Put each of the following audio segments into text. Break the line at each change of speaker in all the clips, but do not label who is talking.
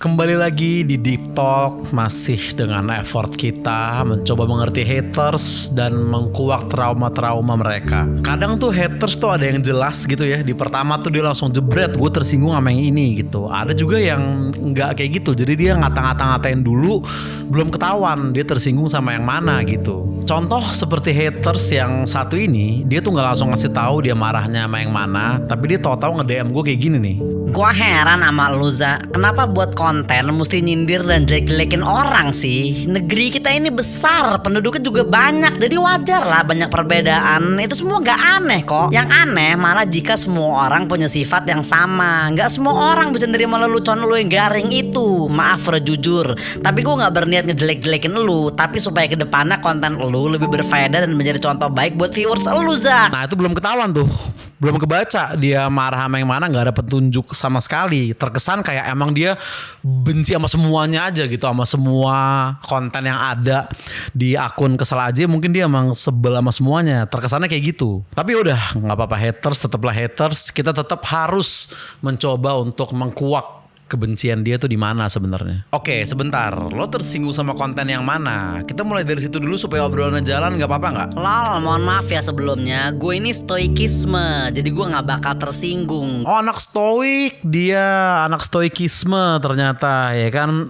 Kembali lagi di Deep Talk, masih dengan effort kita mencoba mengerti haters dan mengkuak trauma-trauma mereka. Kadang tuh haters tuh ada yang jelas gitu ya. Di pertama tuh dia langsung jebret, gue tersinggung sama yang ini gitu. Ada juga yang nggak kayak gitu, jadi dia ngata-ngatain dulu, belum ketahuan dia tersinggung sama yang mana gitu. Contoh seperti haters yang satu ini, dia tuh nggak langsung ngasih tahu dia marahnya sama yang mana, tapi dia tahu-tahu nge-DM gue kayak gini nih.
Gua heran sama lu, Za. Kenapa buat konten mesti nyindir dan jelek-jelekin orang sih? Negeri kita ini besar, penduduknya juga banyak, jadi wajar lah banyak perbedaan. Itu semua gak aneh kok. Yang aneh malah jika semua orang punya sifat yang sama. Gak semua orang bisa nerima lelucon lu yang garing itu. Maaf Fre, jujur, tapi gua gak berniat ngejelek-jelekin lu, tapi supaya kedepannya konten lu lebih berfaedah dan menjadi contoh baik buat viewers lu, Za.
Nah itu belum ketahuan tuh, belum kebaca dia marah sama yang mana, nggak ada petunjuk sama sekali. Terkesan kayak emang dia benci sama semuanya aja gitu, sama semua konten yang ada di akun Kesel Aja. Mungkin dia emang sebel sama semuanya, terkesannya kayak gitu. Tapi udah nggak apa-apa, haters tetaplah haters. Kita tetap harus mencoba untuk mengkuak kebencian dia tuh di mana sebenarnya. Oke, sebentar. Lo tersinggung sama konten yang mana? Kita mulai dari situ dulu supaya obrolannya jalan, nggak apa-apa nggak?
Lol, mohon maaf ya sebelumnya. Gue ini stoikisme, jadi gue gak bakal tersinggung.
Oh, anak stoik, dia anak stoikisme ternyata ya kan.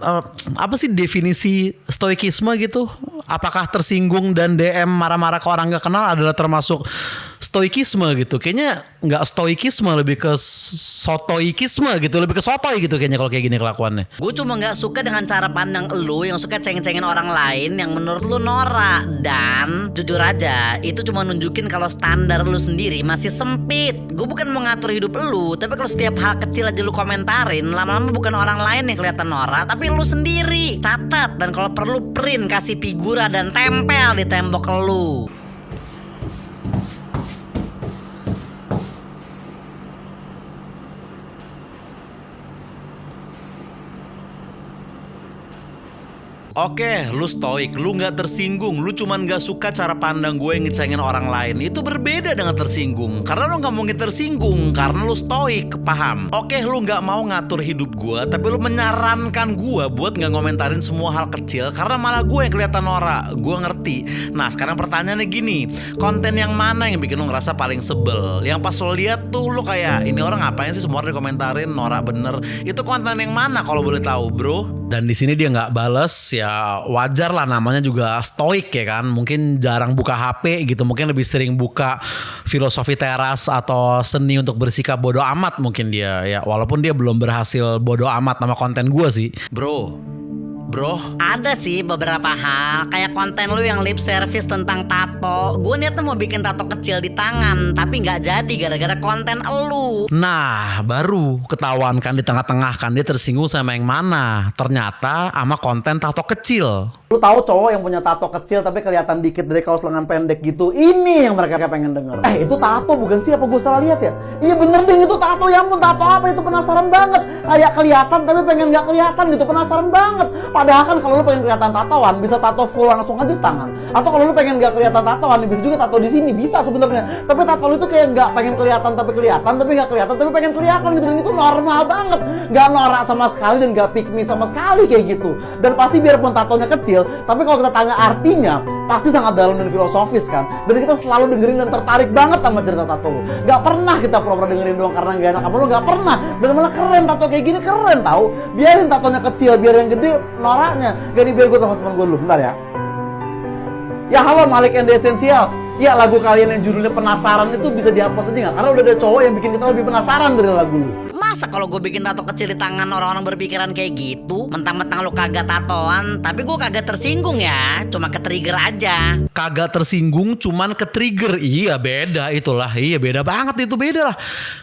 Apa sih definisi stoikisme gitu? Apakah tersinggung dan DM marah-marah ke orang gak kenal adalah termasuk stoikisme gitu? Kayaknya nggak stoikisme, lebih ke sotoikisme gitu, lebih ke sotoy gitu kayaknya kalau kayak gini kelakuannya.
Gue cuma gak suka dengan cara pandang lu yang suka ceng-cengin orang lain yang menurut lu norak. Dan jujur aja, itu cuma nunjukin kalau standar lu sendiri masih sempit. Gue bukan mau ngatur hidup lu, tapi kalau setiap hal kecil aja lu komentarin, lama-lama bukan orang lain yang kelihatan norak, tapi lu sendiri. Catat, dan kalau perlu print, kasih figura dan tempel di tembok lu.
Oke, lu stoik, lu gak tersinggung, lu cuman gak suka cara pandang gue ngecengin orang lain. Itu berbeda dengan tersinggung, karena lu gak mungkin tersinggung, karena lu stoik, paham? Oke, lu gak mau ngatur hidup gue, tapi lu menyarankan gue buat gak ngomentarin semua hal kecil, karena malah gue yang kelihatan norak. Gue ngerti. Nah sekarang pertanyaannya gini, konten yang mana yang bikin lu ngerasa paling sebel? Yang pas lu lihat tuh lu kayak, ini orang ngapain sih semua orang dikomentarin norak bener? Itu konten yang mana kalau boleh tahu, bro? Dan di sini dia nggak bales, ya wajar lah, namanya juga stoik ya kan. Mungkin jarang buka HP gitu, mungkin lebih sering buka filosofi teras atau seni untuk bersikap bodoh amat mungkin dia ya. Walaupun dia belum berhasil bodoh amat sama konten gue sih, bro.
Ada sih beberapa hal, kayak konten lu yang lip service tentang tato. Gue niatnya mau bikin tato kecil di tangan, tapi gak jadi gara-gara konten elu.
Nah baru ketahuan kan di tengah-tengah kan dia tersinggung sama yang mana. Ternyata sama konten tato kecil.
Lu tahu cowok yang punya tato kecil tapi kelihatan dikit dari kaos lengan pendek gitu. Ini yang mereka pengen denger. Itu tato bukan sih, apa gue salah lihat ya? Iya bener ding, itu tato. Ya ampun, tato apa itu, penasaran banget. Kayak kelihatan tapi pengen gak kelihatan gitu, penasaran banget. Padahal kan kalau lu pengen kelihatan tatoan, bisa tato full langsung aja di tangan. Atau kalau lu pengen gak kelihatan tatoan, bisa juga tato di sini, bisa sebenarnya. Tapi tato lu itu kayak gak pengen kelihatan tapi kelihatan, tapi gak kelihatan tapi pengen kelihatan gitu. Dan itu normal banget, gak norak sama sekali dan gak pick me sama sekali kayak gitu. Dan pasti biarpun tatonya kecil, tapi kalau kita tanya artinya, pasti sangat dalam dan filosofis kan. Dan kita selalu dengerin dan tertarik banget sama cerita tato lu. Gak pernah kita pura-pura dengerin doang karena gak enak sama lu, gak pernah. Dan malah keren, tato kayak gini keren tahu. Biarin tatonya kecil, biar yang gede noraknya. Gini, biar gue teman-teman gue dulu, bentar ya. Ya halo Malik and the Essentials. Ya lagu kalian yang judulnya Penasaran itu bisa dihapus aja gak? Karena udah ada cowok yang bikin kita lebih penasaran dari lagu lu.
Masa kalau gue bikin tato kecil di tangan orang-orang berpikiran kayak gitu? Mentang-mentang lu kagak tatoan, tapi gue kagak tersinggung ya, cuma ke-trigger aja.
Kagak tersinggung cuman ke-trigger. Iya beda itulah. Iya beda banget, itu beda lah.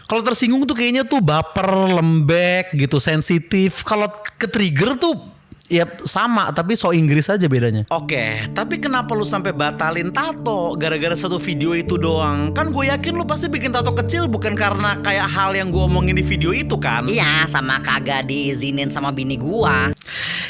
Kalau tersinggung tuh kayaknya tuh baper, lembek gitu, sensitif. Kalau ke-trigger tuh ya sama, tapi so Inggris aja bedanya. Oke, tapi kenapa lu sampai batalin tato gara-gara satu video itu doang? Kan gue yakin lu pasti bikin tato kecil bukan karena kayak hal yang gue omongin di video itu kan?
Iya, sama kagak diizinin sama bini gua.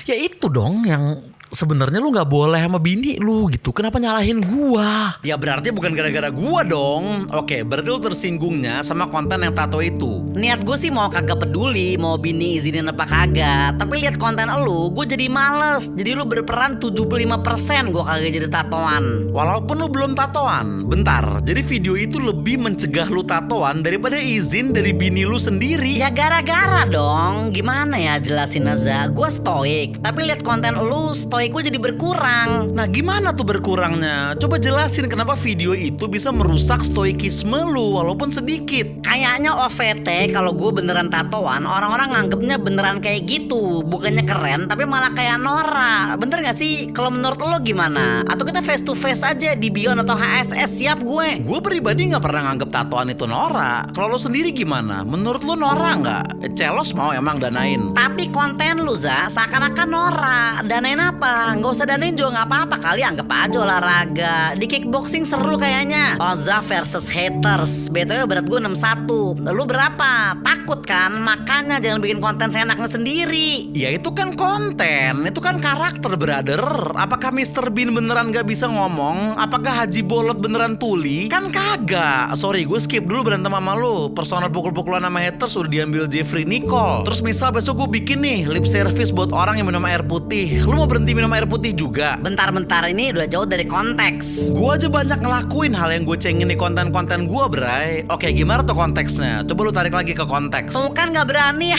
Ya itu dong yang sebenarnya lu nggak boleh sama bini lu gitu. Kenapa nyalahin gua? Ya berarti bukan gara-gara gua dong. Oke, berarti lu tersinggungnya sama konten yang tato itu.
Niat gue sih mau kagak peduli mau bini izinin apa kagak. Tapi lihat konten lu, gue jadi males. Jadi lu berperan 75% gue kagak jadi tatoan.
Walaupun lu belum tatoan. Bentar, jadi video itu lebih mencegah lu tatoan daripada izin dari bini lu sendiri.
Ya gara-gara dong. Gimana ya jelasin aja. Gue stoik, tapi lihat konten lu stoik gue jadi berkurang.
Nah gimana tuh berkurangnya? Coba jelasin kenapa video itu bisa merusak stoikisme lu walaupun sedikit.
Kayaknya OVT kalau gue beneran tatoan, orang-orang nganggepnya beneran kayak gitu. Bukannya keren, tapi malah kayak Nora. Bener gak sih? Kalau menurut lo gimana? Atau kita face to face aja di Bion atau HSS? Siap gue.
Gue pribadi gak pernah nganggep tatoan itu Nora. Kalau lo sendiri gimana? Menurut lo Nora gak? Celos mau emang danain.
Tapi konten lu Za, seakan-akan Nora. Danain apa? Gak usah danain juga gak apa-apa. Kali anggap aja olahraga. Di kickboxing seru kayaknya. Oza versus haters. BTW berat gue 61. Lu berapa? Takut kan? Makanya jangan bikin konten seenaknya sendiri.
Ya itu kan konten, itu kan karakter brother. Apakah Mr. Bean beneran gak bisa ngomong? Apakah Haji Bolot beneran tuli? Kan kagak. Sorry gue skip dulu berantem sama lu. Personal pukul-pukulan sama haters udah diambil Jeffrey Nicole. Terus misal besok gue bikin nih lip service buat orang yang minum air putih. Lu mau berhenti minum air putih juga?
Bentar-bentar, ini udah jauh dari konteks.
Gue aja banyak ngelakuin hal yang gue cengin di konten-konten gue, Bray. Oke, gimana tuh konteksnya? Coba lu tarik lagi ke konteks.
Tuh kan gak berani.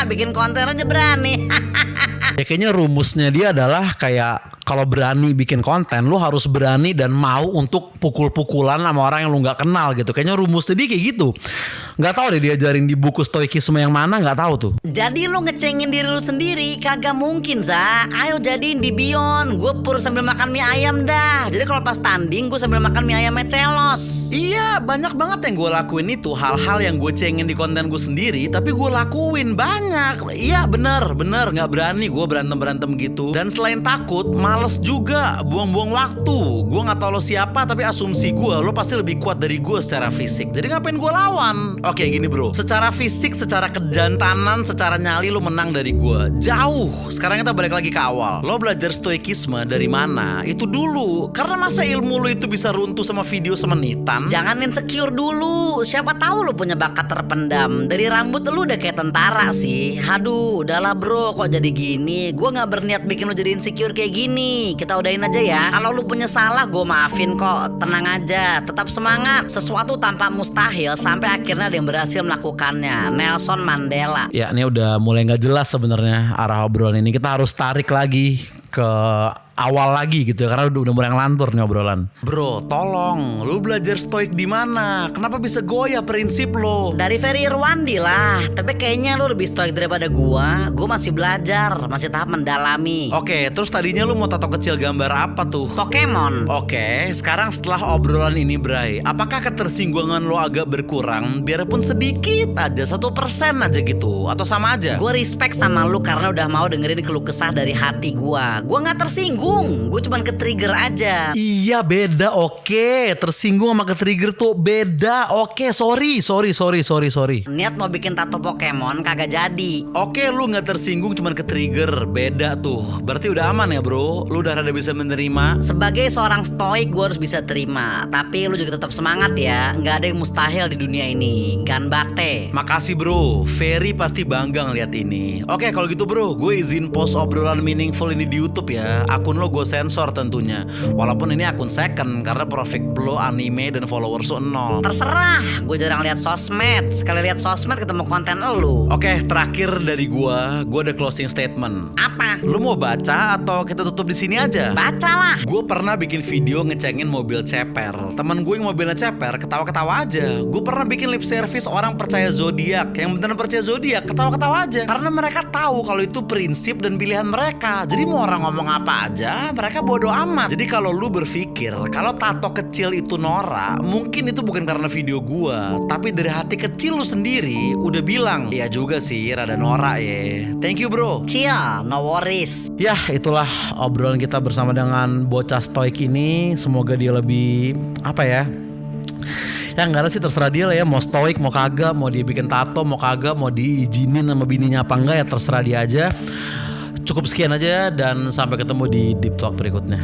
Bikin konten aja berani.
Ya kayaknya rumusnya dia adalah kayak kalau berani bikin konten, lu harus berani dan mau untuk pukul-pukulan sama orang yang lu nggak kenal gitu. Kayaknya rumusnya dia kayak gitu. Nggak tahu deh diajarin di buku stoikisme yang mana, nggak tahu tuh.
Jadi lu ngecengin diri lu sendiri kagak mungkin Za. Ayo jadiin di Bion. Gue pur sambil makan mie ayam dah. Jadi kalau pas tanding gue sambil makan mie ayamnya celos.
Iya, banyak banget yang gue lakuin itu. Hal-hal yang gue cengin di konten gue sendiri, tapi gue lakuin banyak. Iya bener nggak berani gue berantem gitu. Dan selain takut, males juga buang-buang waktu. Gue nggak tahu lo siapa, tapi asumsi gue lo pasti lebih kuat dari gue secara fisik. Jadi ngapain gue lawan? Oke gini bro, secara fisik, secara kejantanan, secara nyali lo menang dari gue jauh. Sekarang kita balik lagi ke awal. Lo belajar stoikisme dari mana? Itu dulu. Karena masa ilmu lo itu bisa runtuh sama video semenitan?
Jangan insecure dulu. Siapa tahu lu punya bakat terpendam. Dari rambut lu udah kayak tentara sih. Aduh, udahlah bro, kok jadi gini. Gue gak berniat bikin lu jadi insecure kayak gini. Kita udahin aja ya. Kalau lu punya salah, gue maafin kok. Tenang aja, tetap semangat. Sesuatu tanpa mustahil sampai akhirnya ada yang berhasil melakukannya. Nelson Mandela.
Ya ini udah mulai gak jelas sebenarnya arah obrolan ini. Kita harus tarik lagi ke awal lagi gitu ya, karena udah mulai ngelantur nih obrolan. Bro, tolong, lu belajar stoik di mana? Kenapa bisa goyah prinsip lo?
Dari Ferry Irwandi lah. Tapi kayaknya lu lebih stoik daripada gua. Gua masih belajar, masih tahap mendalami.
Oke, terus tadinya lu mau tato kecil gambar apa tuh?
Pokemon.
Oke, sekarang setelah obrolan ini Bray, apakah ketersinggungan lo agak berkurang? Biarpun sedikit aja, 1% aja gitu, atau sama aja?
Gue respect sama lu karena udah mau dengerin keluh kesah dari hati gua. Gua gak tersinggung, gue cuman ke-trigger aja.
Iya beda, oke. Tersinggung sama ke-trigger tuh beda. Oke, sorry.
Niat mau bikin tato Pokemon kagak jadi.
Oke, lu gak tersinggung cuman ke-trigger. Beda tuh. Berarti udah aman ya bro? Lu udah rada bisa menerima?
Sebagai seorang stoik gue harus bisa terima. Tapi lu juga tetap semangat ya. Gak ada yang mustahil di dunia ini. Ganbate.
Makasih bro, Ferry pasti bangga ngeliat ini. Oke kalau gitu bro, gue izin post obrolan meaningful ini di YouTube ya. Akun lo gue sensor tentunya. Walaupun ini akun second karena profit lo anime dan followers lo 0.
Terserah, gue jarang lihat sosmed. Sekali lihat sosmed ketemu konten lu.
Oke, terakhir dari gue ada closing statement.
Apa?
Lu mau baca atau kita tutup di sini aja?
Bacalah.
Gue pernah bikin video ngecengin mobil ceper. Temen gue yang mobilnya ceper ketawa-ketawa aja. Gue pernah bikin lip service orang percaya zodiak. Yang beneran percaya zodiak ketawa-ketawa aja. Karena mereka tahu kalau itu prinsip dan pilihan mereka. Jadi mau orang ngomong apa aja, mereka bodo amat. Jadi kalau lu berpikir kalau tato kecil itu norak, mungkin itu bukan karena video gue, tapi dari hati kecil lu sendiri udah bilang, iya juga sih rada norak ya. Thank you bro.
Chill, no worries.
Ya itulah obrolan kita bersama dengan bocah stoik ini. Semoga dia lebih apa ya, ya nggak ada sih, terserah dia lah ya. Mau stoik mau kagak, mau dia bikin tato mau kagak, mau diizinin sama bininya apa enggak ya terserah dia aja. cukup sekian aja dan sampai ketemu di Deep Talk berikutnya.